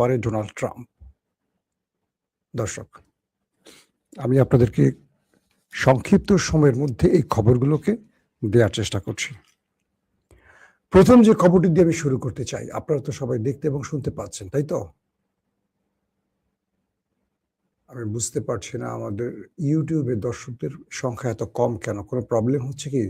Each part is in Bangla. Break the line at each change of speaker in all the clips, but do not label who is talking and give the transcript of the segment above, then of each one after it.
পারে ডোনাল্ড ট্রাম্প। দর্শক, আমি আপনাদেরকে সংক্ষিপ্ত সময়ের মধ্যে এই খবরগুলোকে দেওয়ার চেষ্টা করছি। প্রথম যে খবরটি দিয়ে আমি শুরু করতে চাই, আপনারা তো সবাই দেখতে এবং শুনতে পাচ্ছেন, তাই তো? আমি বুঝতে পারছি না আমাদের ইউটিউবে দর্শকদের সংখ্যা এত কম কেন? কোনো প্রবলেম হচ্ছে কি?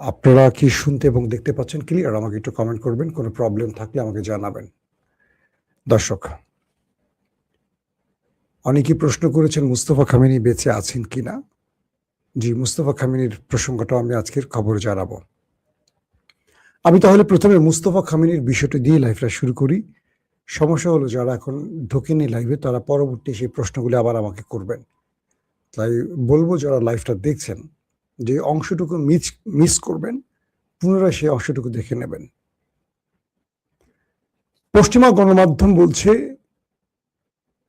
আপনারা কি শুনতে এবং দেখতে পাচ্ছেন ক্লিয়ার? আমাকে একটু কমেন্ট করবেন, কোনো প্রবলেম থাকলে আমাকে জানাবেন। দর্শক, অনেকেই প্রশ্ন করেছেন মুস্তফা খামেনি বেঁচে আছেন কিনা। জি, মুস্তফা খামেনির প্রসঙ্গটা আমি আজকের খবরে জানাবো। আমি তাহলে প্রথমে মুস্তফা খামেনির বিষয়টি দিয়ে লাইভটা শুরু করি। সমস্যা হলো যারা এখন ঢোকেনি লাইভে তারা পরবর্তী সেই প্রশ্নগুলি আবার আমাকে করবেন। তাই বলবো যারা লাইভটা দেখছেন যে অংশটুকু মিস করবেন, পুনরায় সেই অংশটুকু দেখে নেবেন। পশ্চিমা গণমাধ্যম বলছে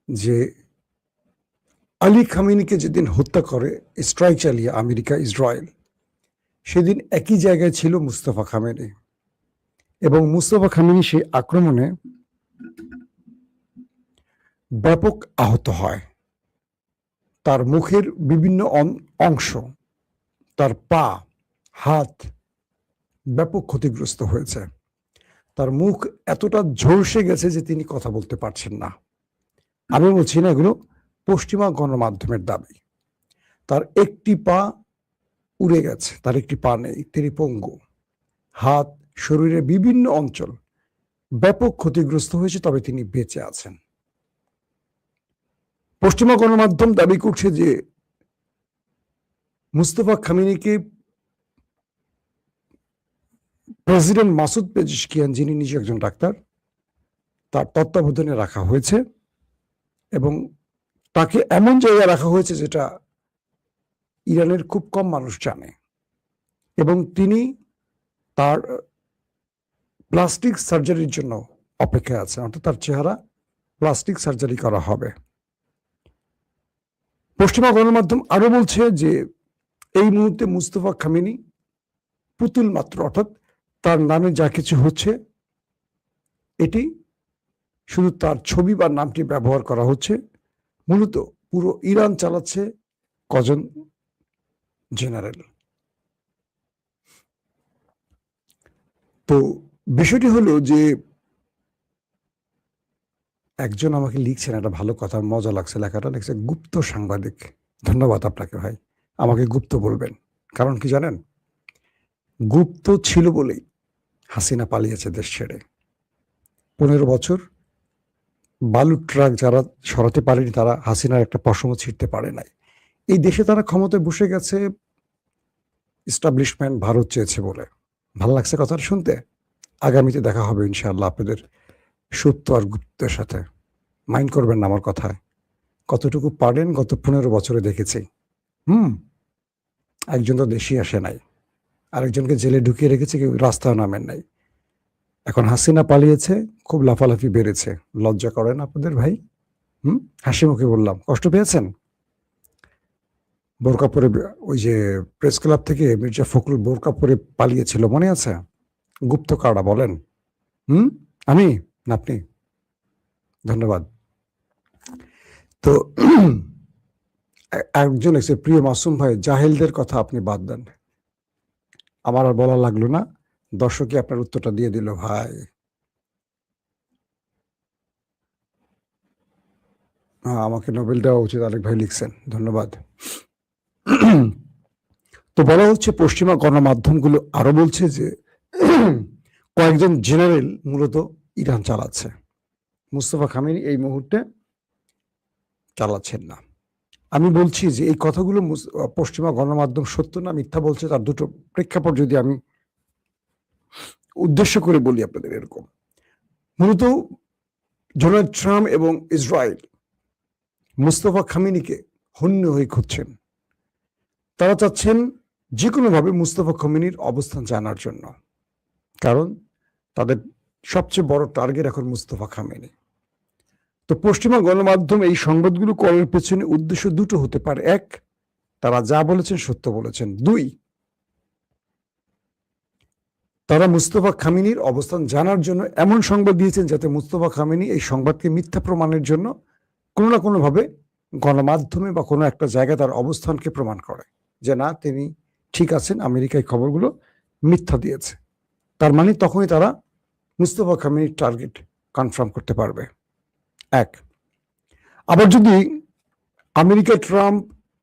যে আলী খামেনিকে যেদিন হত্যা করে স্ট্রাইক চালিয়ে আমেরিকা ইসরায়েল, সেদিন একই জায়গায় ছিল মুস্তফা খামেনি এবং মুস্তফা খামেনি সেই আক্রমণে ব্যাপক আহত হয়। তার মুখের বিভিন্ন অংশ, তার পা, হাত ব্যাপক ক্ষতিগ্রস্ত হয়েছে। তার মুখ এতটা ঝলসে গেছে যে তিনি কথা বলতে পারছেন না। আমি বলছি না, এগুলো পশ্চিমা গণমাধ্যমের দাবি। তার একটি পা উড়ে গেছে, তার একটি পা নেই, তিনি পঙ্গু। হাত, শরীরের বিভিন্ন অঞ্চল ব্যাপক ক্ষতিগ্রস্ত হয়েছে, তবে তিনি বেঁচে আছেন। পশ্চিমা গণমাধ্যম দাবি করছে যে মুস্তফা খামেনিকে প্রেসিডেন্ট মাসুদ পেজিশকিয়ান, যিনি নিজে একজন ডাক্তার, তার তত্ত্বাবধানে রাখা হয়েছে এবং তাকে এমন জায়গায় রাখা হয়েছে যেটা ইরানের খুব কম মানুষ জানে, এবং তিনি তার প্লাস্টিক সার্জারির জন্য অপেক্ষায় আছেন, অর্থাৎ তার চেহারা প্লাস্টিক সার্জারি করা হবে। পশ্চিমা গণমাধ্যম আরো বলছে যে এই মুহূর্তে মুস্তফা খামেনি পুতুল মাত্র, অর্থাৎ তার নামে যা কিছু হচ্ছে এটি শুধু তার ছবি বা নামটি ব্যবহার করা হচ্ছে। মূলত পুরো ইরান চালাচ্ছে কজন জেনারেল। তো বিষয়টি হলো যে একজন আমাকে লিখছেন, একটা ভালো কথা, মজা লাগছে লেখাটা, লিখছে গুপ্ত সাংবাদিক। ধন্যবাদ আপনাকে ভাই, আমাকে গুপ্ত বলবেন। কারণ কি জানেন, গুপ্ত ছিল বলেই হাসিনা পালিয়েছে দেশ ছেড়ে। 15 বছর বালুর ট্রাক যারা সরাতে পারেনি তারা হাসিনার একটা পশমও ছিঁড়তে পারে নাই। এই দেশে তারা ক্ষমতায় বসে গেছে, এস্টাবলিশমেন্ট ভারত চেয়েছে বলে। ভালো লাগছে কথাটা শুনতে। আগামীতে দেখা হবে ইনশাআল্লাহ আপনাদের সত্য আর গুপ্তের সাথে। মাইন্ড করবেন না আমার কথায়। কতটুকু পারেন গত 15 বছরে দেখেছি। একজন তো দেশই আসে নাই, আরেকজনকে জেলে ঢুকিয়ে রেখেছে, কেউ রাস্তাও নামেন নাই। এখন হাসিনা পালিয়েছে, খুব লাফালাফি বেড়েছে। লজ্জা করেন আপনাদের ভাই? হাসি মুখে বললাম, কষ্ট পেয়েছেন? বোরকা পরে ওই যে প্রেস ক্লাব থেকে মির্জা ফখরুল বোরকা পরে পালিয়েছিল, মনে আছে? গুপ্ত কারা বলেন? আমি না আপনি? ধন্যবাদ। তো একজন এসে, প্রিয় মাসুম ভাই, জাহেলদের কথা আপনি বাদ দেন, আমার আর বলা লাগলো না, দর্শকই আপনার উত্তরটা দিয়ে দিল ভাই। আমাকে নোবেল দেওয়া উচিত, আরেক ভাই লিখছেন, ধন্যবাদ। তো বলা হচ্ছে, পশ্চিমা গণমাধ্যমগুলো আরো বলছে যে কয়েকজন জেনারেল মূলত ইরান চালাচ্ছে, মুস্তফা খামেনি এই মুহূর্তে চালাচ্ছেন না। আমি বলছি যে এই কথাগুলো পশ্চিমা গণমাধ্যম সত্য না মিথ্যা বলছে, তার দুটো প্রেক্ষাপট যদি আমি উদ্দেশ্য করে বলি আপনাদের। এরকম মূলত ডোনাল্ড ট্রাম্প এবং ইসরায়েল মুস্তফা খামেনিকে হন্য হয়ে খুঁজছেন। তারা চাচ্ছেন যে কোনোভাবে মুস্তফা খামেনির অবস্থান জানার জন্য, কারণ তাদের সবচেয়ে বড় টার্গেট এখন মুস্তফা খামেনি। তো পশ্চিমা গণমাধ্যম এই সংবাদগুলো করার পেছনে উদ্দেশ্য দুটো হতে পারে। এক, তারা যা বলেছেন সত্য বলেছেন। দুই, তারা মুস্তফা খামেনির অবস্থান জানার জন্য এমন সংবাদ দিয়েছেন যাতে মুস্তফা খামেনি এই সংবাদকে মিথ্যা প্রমাণের জন্য কোনো না কোনোভাবে গণমাধ্যমে বা কোনো একটা জায়গায় তার অবস্থানকে প্রমাণ করে যে না, তিনি ঠিক আছেন, আমেরিকায় খবরগুলো মিথ্যা দিয়েছে। তার মানে তখনই তারা মুস্তফা খামেনির টার্গেট কনফার্ম করতে পারবে। এক, আবার যদি আমেরিকা ট্রাম্প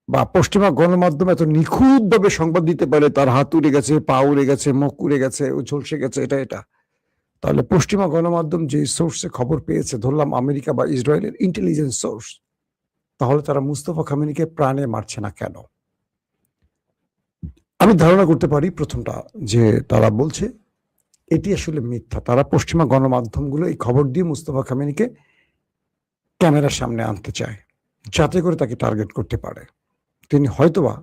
বা পশ্চিমা গণমাধ্যম এত নিখুঁতভাবে সংবাদ দিতে পারে, তার হাত উড়ে গেছে, পা উড়ে গেছে, মুখ উড়ে গেছে, ঝলসে গেছে, এটা, তাহলে পশ্চিমা গণমাধ্যম যে সোর্সে খবর পেয়েছে, ধরলাম আমেরিকা বা ইসরায়েলের ইন্টেলিজেন্স সোর্স, তাহলে তারা মুস্তফা খামেনিকে প্রাণে মারছে না কেন? আমি ধারণা করতে পারি প্রথমটা, যে তারা বলছে এটি আসলে মিথ্যা। তারা পশ্চিমা গণমাধ্যমগুলো এই খবর দিয়ে মুস্তফা খামেনিকে ক্যামেরার সামনে আনতে চায়, যাতে করে তাকে টার্গেট করতে পারে। তিনি হয়তোবা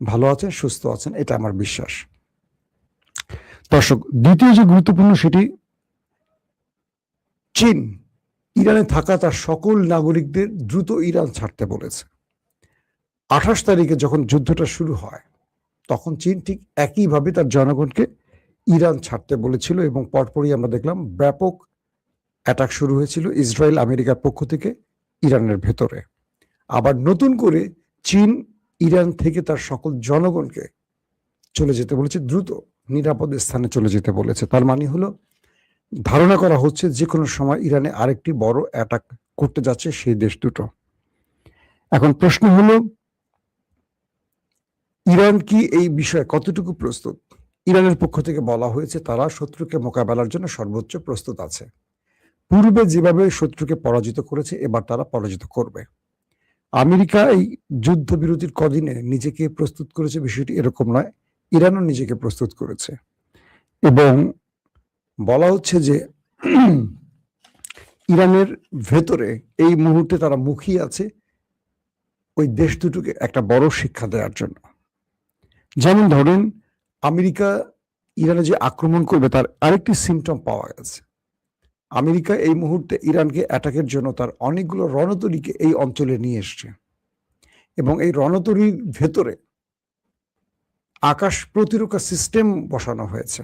ভালো আছেন, সুস্থ আছেন, এটা আমার বিশ্বাস। দর্শক, দ্বিতীয় যে গুরুত্বপূর্ণ, সেটি চীন ইরানে থাকা তার সকল নাগরিকদের দ্রুত ইরান ছাড়তে বলেছে। 28 তারিখে যখন যুদ্ধটা শুরু হয়, তখন চীন ঠিক একইভাবে তার জনগণকে ইরান ছাড়তে বলেছিল, এবং পরপরই আমরা দেখলাম ব্যাপক অ্যাটাক শুরু হয়েছিল ইসরায়েল আমেরিকার পক্ষ থেকে ইরানের ভেতরে। আবার নতুন করে চীন ইরান থেকে তার সকল জনগণকে চলে যেতে বলেছে, দ্রুত নিরাপদ স্থানে চলে যেতে বলেছে। তার মানে হলো, ধারণা করা হচ্ছে যে কোনো সময় ইরানে আরেকটি বড় অ্যাটাক করতে যাচ্ছে সেই দেশ দুটো। এখন প্রশ্ন হলো, ইরান কি এই বিষয়ে কতটুকু প্রস্তুত? ইরানের পক্ষ থেকে বলা হয়েছে তারা শত্রুকে মোকাবেলার জন্য সর্বোচ্চ প্রস্তুত আছে। পূর্বে যেভাবে শত্রুকে পরাজিত করেছে, এবার তারা পরাজিত করবে। আমেরিকা এই যুদ্ধবিরতির কদিনে নিজেকে প্রস্তুত করেছে, বিষয়টি এরকম নয়, ইরানও নিজেকে প্রস্তুত করেছে। এবং বলা হচ্ছে যে ইরানের ভেতরে এই মুহূর্তে তারা মুখিয়ে আছে ওই দেশ দুটোকে একটা বড় শিক্ষা দেওয়ার জন্য। যেমন ধরেন, আমেরিকা ইরানে যে আক্রমণ করবে, তার আরেকটি সিমটম পাওয়া গেছে। আমেরিকা এই মুহূর্তে ইরানকে অ্যাটাকের জন্য তার অনেকগুলো রণতরীকে এই অঞ্চলে নিয়ে এসছে, এবং এই রণতরীর ভেতরে আকাশ প্রতিরক্ষা সিস্টেম বসানো হয়েছে।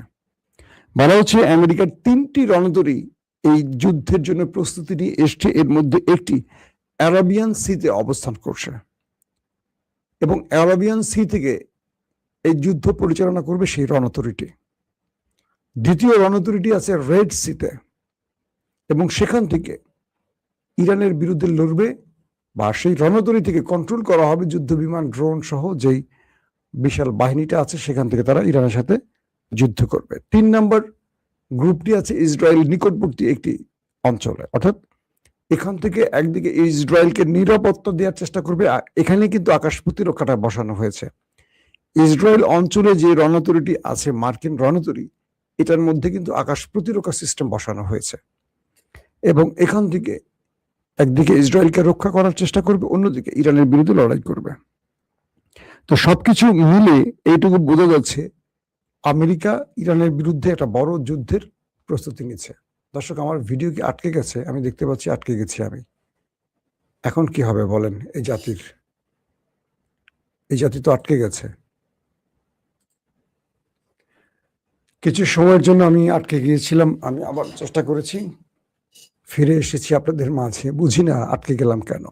বলা হচ্ছে আমেরিকার 3টি রণতরী এই যুদ্ধের জন্য প্রস্তুতি নিয়ে এসছে। এর মধ্যে একটি অ্যারাবিয়ান সিতে অবস্থান করছে, এবং অ্যারাবিয়ান সি থেকে এই যুদ্ধ পরিচালনা করবে সেই রণতরীটি। দ্বিতীয় রণতরীটি আছে রেড সিতে, এবং সেখান থেকে ইরানের বিরুদ্ধে লড়বে, বা সেই রণতরী থেকে কন্ট্রোল করা হবে যুদ্ধ বিমান, ড্রোন সহ যেই বিশাল বাহিনীটা আছে, সেখান থেকে তারা ইরানের সাথে যুদ্ধ করবে। 3 নম্বর গ্রুপটি আছে ইসরায়েল নিকটবর্তী একটি অঞ্চলে, অর্থাৎ এখান থেকে একদিকে ইসরায়েলকে নিরাপত্তা দেওয়ার চেষ্টা করবে, এখানে কিন্তু আকাশ প্রতিরক্ষাটা বসানো হয়েছে। ইসরায়েল অঞ্চলে যে রণতরীটি আছে, মার্কিন রণতরী, এটার মধ্যে কিন্তু আকাশ প্রতিরক্ষা সিস্টেম বসানো হয়েছে, এবং এখান থেকে একদিকে ইসরায়েলকে রক্ষা করার চেষ্টা করবে, অন্যদিকে ইরানের বিরুদ্ধে লড়াই করবে। তো সবকিছু মিলে এইটুকু বোঝা যাচ্ছে আমেরিকা ইরানের বিরুদ্ধে একটা বড় যুদ্ধের প্রস্তুতি নিচ্ছে। দর্শক, আমার ভিডিও কি আটকে গেছে? আমি দেখতে পাচ্ছি আটকে গেছি আমি। এখন কি হবে বলেন? এই জাতি তো আটকে গেছে। কিছু সময়ের জন্য আমি আটকে গিয়েছিলাম, আমি আবার চেষ্টা করেছি, ফিরে এসেছি আপনাদের মাঝে। বুঝি না আটকে গেলাম কেন।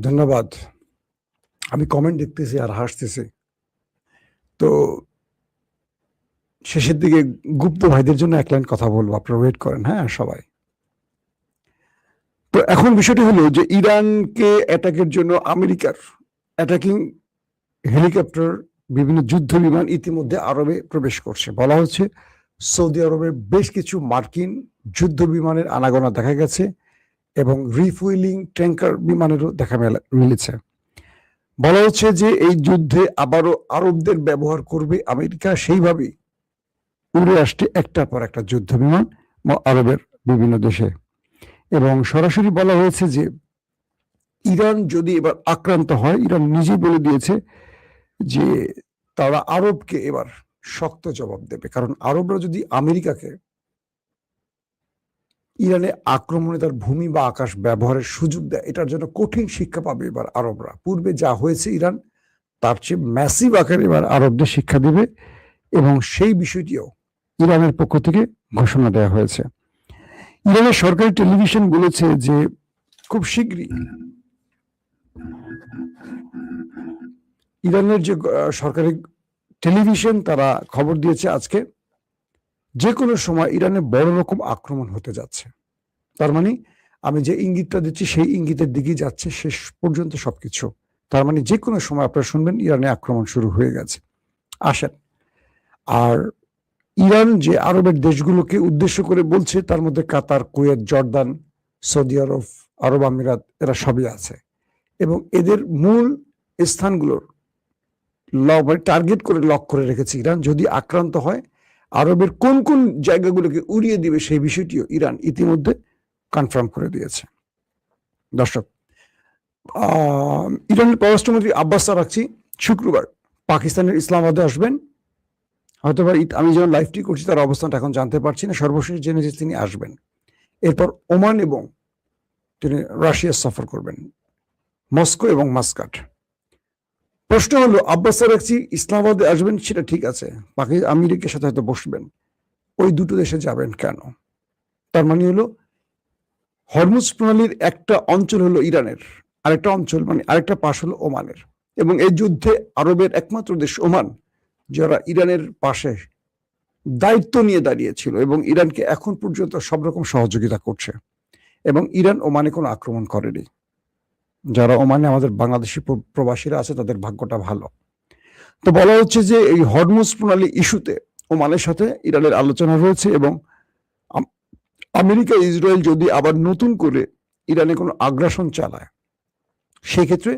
ধন্যবাদ। আমি কমেন্ট দেখতেছি আর হাসতেছি। তো শেষের দিকে গুপ্ত ভাইদের জন্য এক লাইন কথা বলবো, আপনারা ওয়েট করেন। হ্যাঁ সবাই। তো এখন বিষয়টি হলো যে ইরানকে অ্যাটাকের জন্য আমেরিকার অ্যাটাকিং হেলিকপ্টার, বিভিন্ন যুদ্ধ বিমান ইতিমধ্যে আরবে প্রবেশ করছে। বলা হচ্ছে সৌদি আরবে বেশ কিছু মার্কিন যুদ্ধ বিমানের আনাগোনা দেখা গেছে, এবং রিফুয়েলিং ট্যাঙ্কার বিমানেরও দেখা মিলেছে। বলা হচ্ছে যে এই যুদ্ধে আবারও আরবদের ব্যবহার করবে আমেরিকা, সেইভাবেই উড়ে আসছে একটার পর একটা যুদ্ধ বিমান আরবের বিভিন্ন দেশে। এবং সরাসরি বলা হয়েছে যে ইরান যদি এবার আক্রান্ত হয়, ইরান নিজেই বলে দিয়েছে যে তারা আরবকে এবার শক্ত জবাব দেবে। কারণ আরবরা যদি আমেরিকাকে ইরানে আক্রমণে তার ভূমি বা আকাশ ব্যবহারের সুযোগ দেয়, এটার জন্য কঠিন শিক্ষা পাবে এবার আরবরা। পূর্বে যা হয়েছে ইরান, তার চেয়ে ম্যাসিভ আকারে এবার আরবদের শিক্ষা দেবে, এবং সেই বিষয়টিও ইরানের পক্ষ থেকে ঘোষণা দেওয়া হয়েছে। ইরানের সরকারি টেলিভিশন বলেছে যে খুব শীঘ্রই ইরানের যে সরকারি টেলিভিশন তারা খবর দিয়েছে আজকে যে কোনো সময় ইরানে বড় রকম আক্রমণ হতে যাচ্ছে। তার মানে আমি যে ইঙ্গিতটা দিচ্ছি সেই ইঙ্গিতের দিকেই যাচ্ছে শেষ পর্যন্ত সবকিছু। তার মানে যে কোনো সময় আপনারা শুনবেন ইরানে আক্রমণ শুরু হয়ে গেছে। আসেন, আর ইরান যে আরবের দেশগুলোকে উদ্দেশ্য করে বলছে তার মধ্যে কাতার, কুয়েত, জর্দান, সৌদি আরব, আরব আমিরাত এরা সবই আছে, এবং এদের মূল স্থানগুলোর টার্গেট করে লক করে রেখেছে ইরান। যদি আক্রান্ত হয় আরবের কোন কোন জায়গাগুলোকে উড়িয়ে দিবে সেই বিষয়টিও ইরান ইতিমধ্যে কনফার্ম করে দিয়েছে। দর্শক, ইরানের পররাষ্ট্রমন্ত্রী আব্বাস আরাকচি শুক্রবার পাকিস্তানের ইসলামাবাদে আসবেন। হয়তোবা আমি যখন লাইভটি করছি তার অবস্থানটা এখন জানতে পারছি না, সর্বশেষ জেনেছি তিনি আসবেন। এরপর ওমান এবং তিনি রাশিয়া সফর করবেন, মস্কো এবং মাস্কাট। প্রশ্ন হলো, আব্বাস আরাকচি ইসলামাবাদে আসবেন সেটা ঠিক আছে, আমেরিকার সাথে হয়তো বসবেন, ওই দুটো দেশে যাবেন কেন? তার মানে হলো হরমুজ প্রণালীর একটা অঞ্চল হলো ইরানের, আরেকটা অঞ্চল মানে আরেকটা পাশ হলো ওমানের, এবং এই যুদ্ধে আরবের একমাত্র দেশ ওমান যারা ইরানের পাশে দায়িত্ব নিয়ে দাঁড়িয়েছিল এবং ইরানকে এখন পর্যন্ত সব রকম সহযোগিতা করছে, এবং ইরান ওমানে কোনো আক্রমণ করেনি। যারা ওমানে আমাদের বাংলাদেশি প্রবাসীরা আছে তাদের ভাগ্যটা ভালো। তো বলা হচ্ছে যে এই হরমুজ প্রণালী ইস্যুতে ওমানের সাথে ইরানের আলোচনা রয়েছে, এবং আমেরিকা ইসরায়েল যদি আবার নতুন করে ইরানে কোনো আগ্রাসন চালায় সেক্ষেত্রে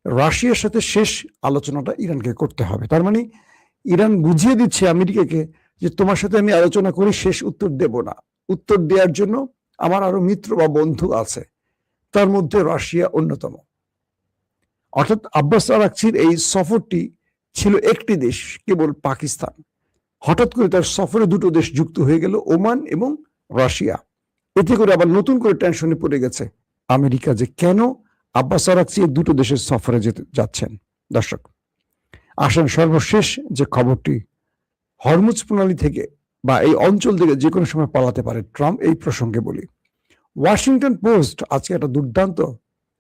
রাশিয়ার সাথে শেষ আলোচনাটা ইরানকে করতে হবে। তার মানে ইরান বুঝিয়ে দিচ্ছে আমেরিকাকে যে তোমার সাথে আমি আলোচনা করি, শেষ উত্তর দেব না, উত্তর দেওয়ার জন্য আমার আরো মিত্র বা বন্ধু আছে, তার মধ্যে রাশিয়া অন্যতম। অর্থাৎ আব্বাস আরাকচির এই সফরটি ছিল একটি দেশ, কেবল পাকিস্তান। হঠাৎ করে তার সফরে দুটো দেশ যুক্ত হয়ে গেল, ওমান এবং রাশিয়া। এতে করে আবার নতুন করে টেনশনে পড়ে গেছে আমেরিকা যে কেন আব্বাস আরাকচি এই দুটো দেশের সফরে যাচ্ছেন। দর্শক, আসেন সর্বশেষ যে খবরটি, হরমুজ প্রণালী থেকে বা এই অঞ্চল থেকে যে কোনো সময় পালাতে পারে ট্রাম্প, এই প্রসঙ্গে বলি। ওয়াশিংটন পোস্ট আজকে একটা দুর্দান্ত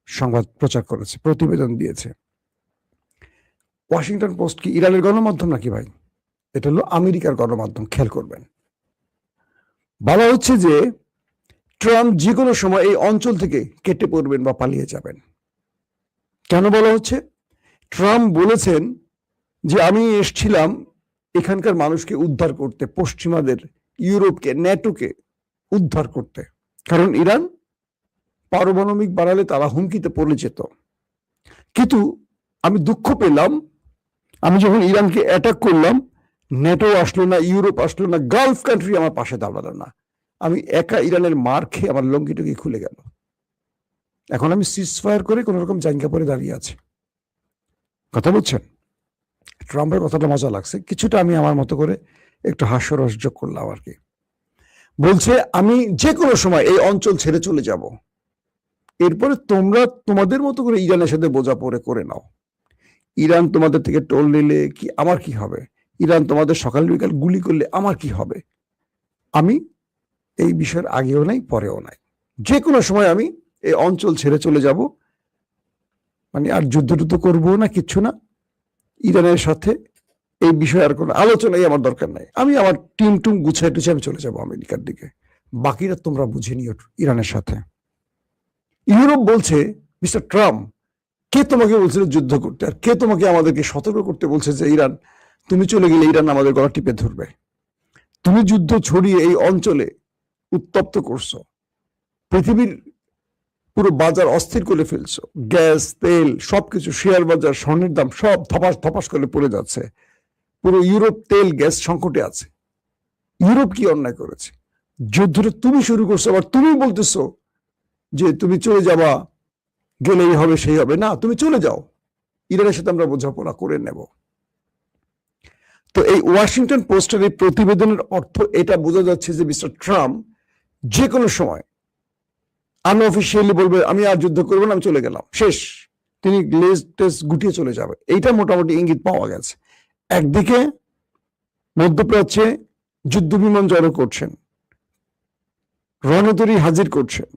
সংবাদ প্রচার করেছে, প্রতিবেদন দিয়েছে। ওয়াশিংটন পোস্ট কি ইরানের গণমাধ্যম নাকি ভাই? এটা হলো আমেরিকার গণমাধ্যম, খেয়াল করবেন। বলা হচ্ছে যে ট্রাম্প যে কোনো সময় এই অঞ্চল থেকে কেটে পড়বেন বা পালিয়ে যাবেন। কেন বলা হচ্ছে? ট্রাম্প বলেছেন যে আমি এসেছিলাম এখানকার মানুষকে উদ্ধার করতে, পশ্চিমাদের, ইউরোপকে, ন্যাটোকে উদ্ধার করতে, কারণ ইরান পারমাণবিক বানালে তারা হুমকিতে পড়ে যেত। কিন্তু আমি দুঃখ পেলাম, আমি যখন ইরানকে অ্যাটাক করলাম ন্যাটো আসলো না, ইউরোপ আসলো না, গালফ কান্ট্রি আমার পাশে দাঁড়ালো না, আমি একা ইরানের মার খেয়ে আমার লঙ্গিটুকি খুলে গেল। এখন আমি সিজ ফায়ার করে কোন রকম জায়গা পরে দাঁড়িয়ে আছি। কথা বলছেন? ট্রাম্পের কথাটা মজা লাগছে, কিছুটা আমি আমার মতো করে একটু হাস্যরস যোগ করলাম আর কি। বলছে আমি যে কোনো সময় এই অঞ্চল ছেড়ে চলে যাব, এরপরে তোমরা তোমাদের মতো করে ইরানের সাথে বোঝাপড়া করে নাও। ইরান তোমাদের থেকে টোল নিলে কি আমার কি হবে? ইরান তোমাদের সকাল বিকাল গুলি করলে আমার কি হবে? আমি এই বিষয়ের আগেও নাই পরেও নাই, যে কোনো সময় আমি এই অঞ্চল ছেড়ে চলে যাব, মানে আর যুদ্ধ টুদ্ধ করবো না, কিচ্ছু না। ইরানের সাথে এই বিষয়ে আর কোনো আলোচনাই আমার দরকার নাই, আমি আমার টিম টুম গুছাই টুছে আমি চলে যাবো আমেরিকার দিকে, বাকিরা তোমরা বুঝে নিও ইরানের সাথে। ইউরোপ বলছে মিস্টার ট্রাম্প, কে তোমাকে বলছিল যুদ্ধ করতে, আর কে তোমাকে আমাদেরকে সতর্ক করতে বলছে যে ইরান তুমি চলে গেলে ইরান আমাদের গলা টিপে ধরবে? তুমি যুদ্ধ ছড়িয়ে এই অঞ্চলে উত্তপ্ত করছো, পৃথিবীর পুরো বাজার অস্থির করে ফেলছো, গ্যাস, তেল, সবকিছু, শেয়ার বাজার, স্বর্ণের দাম সব ধপাস ধপাস করে পড়ে যাচ্ছে, পুরো ইউরোপ তেল গ্যাস সংকটে আছে। ইউরোপ কি অন্যায় করেছে? যুদ্ধটা তুমি শুরু করছো, আবার তুমি বলতেছো যে তুমি চলে যাবা, গেলেই হবে সেই হবে না, তুমি চলে যাও, ইরানের সাথে আমরা বোঝাপড়া করে নেব। তো এই ওয়াশিংটন পোস্টের এই প্রতিবেদনের অর্থ এটা বোঝা যাচ্ছে যে মিস্টার ট্রাম্প যে কোনো সময় আনঅফিসিয়ালি বলবে আমি আর যুদ্ধ করবো না, আমি চলে গেলাম, শেষ, তিনি লেজ টেস গুটিয়ে চলে যাবে, এইটা মোটামুটি ইঙ্গিত পাওয়া গেছে। একদিকে মধ্যপ্রাচ্যে যুদ্ধ বিমান জড়ো করছেন, রণতরী হাজির করছেন,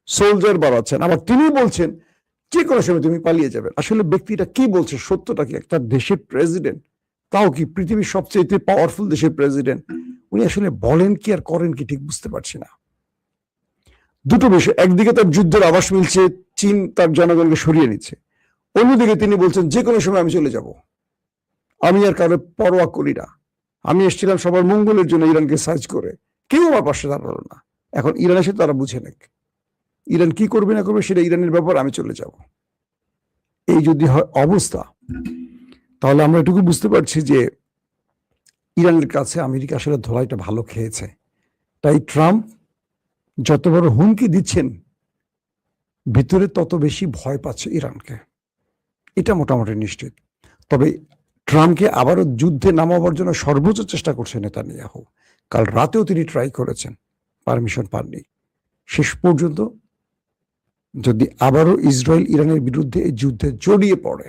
সোলজার বাড়াচ্ছেন, আবার তিনি বলছেন যে কোনো সময় তুমি পালিয়ে যাবেন। আসলে ব্যক্তিটা কি বলছে, সত্যটা কি? একটা দেশের প্রেসিডেন্ট, তাও কি পৃথিবীর সবচেয়ে পাওয়ারফুল দেশের প্রেসিডেন্ট, উনি আসলে বলেন কি আর করেন কি ঠিক বুঝতে পারছি না। দুটো বিষয়, একদিকে তার যুদ্ধের আভাস মিলছে, চীন তার জনগণকে সরিয়ে নিচ্ছে, অন্যদিকে তিনি বলছেন যে কোনো সময় আমি চলে যাব, আমি আর কারো পরোয়া করি না, আমি এসেছিলাম সবার মঙ্গলের জন্য ইরানকে সার্চ করে, কেউ আমার পাশে দাঁড়ালো না, এখন ইরান এসে তারা বুঝে নেক, ইরান কি করবে না করবে সেটা ইরানের ব্যাপার, আমি চলে যাব। এই যদি হয় অবস্থা, তাহলে আমরা এটুকু বুঝতে পারছি যে ইরানের কাছে আমেরিকা আসলে ধোলাইটা ভালো খেয়েছে। তাই ট্রাম্প যত বড় হুমকি দিচ্ছেন, ভিতরে তত বেশি ভয় পাচ্ছে ইরানকে, এটা মোটামুটি নিশ্চিত। তবে ট্রাম্পকে আবারও যুদ্ধে নামাবার জন্য সর্বোচ্চ চেষ্টা করছে নেতানিয়াহু। কাল রাতেও তিনি ট্রাই করেছেন, পারমিশন পাননি। শেষ পর্যন্ত যদি আবারও ইসরায়েল ইরানের বিরুদ্ধে এই যুদ্ধে জড়িয়ে পড়ে,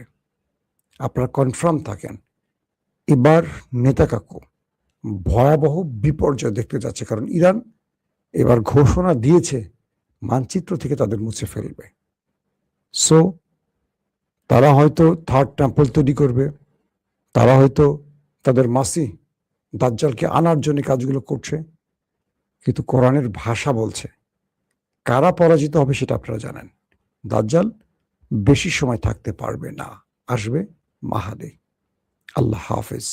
আপনারা কনফার্ম থাকেন এবার নেতা কাকু ভয়াবহ বিপর্যয় দেখতে যাচ্ছে, কারণ ইরান এবার ঘোষণা দিয়েছে মানচিত্র থেকে তাদের মুছে ফেলবে। সো তারা হয়তো থার্ড টেম্পল তৈরি করবে, তারা হয়তো তাদের মাসি দাজ্জালকে আনার জন্য কাজগুলো করছে, কিন্তু কোরআনের ভাষা বলছে কারা পরাজিত হবে সেটা আপনারা জানেন। দাজ্জাল বেশি সময় থাকতে পারবে না, আসবে মাহাদি। আল্লাহ হাফেজ।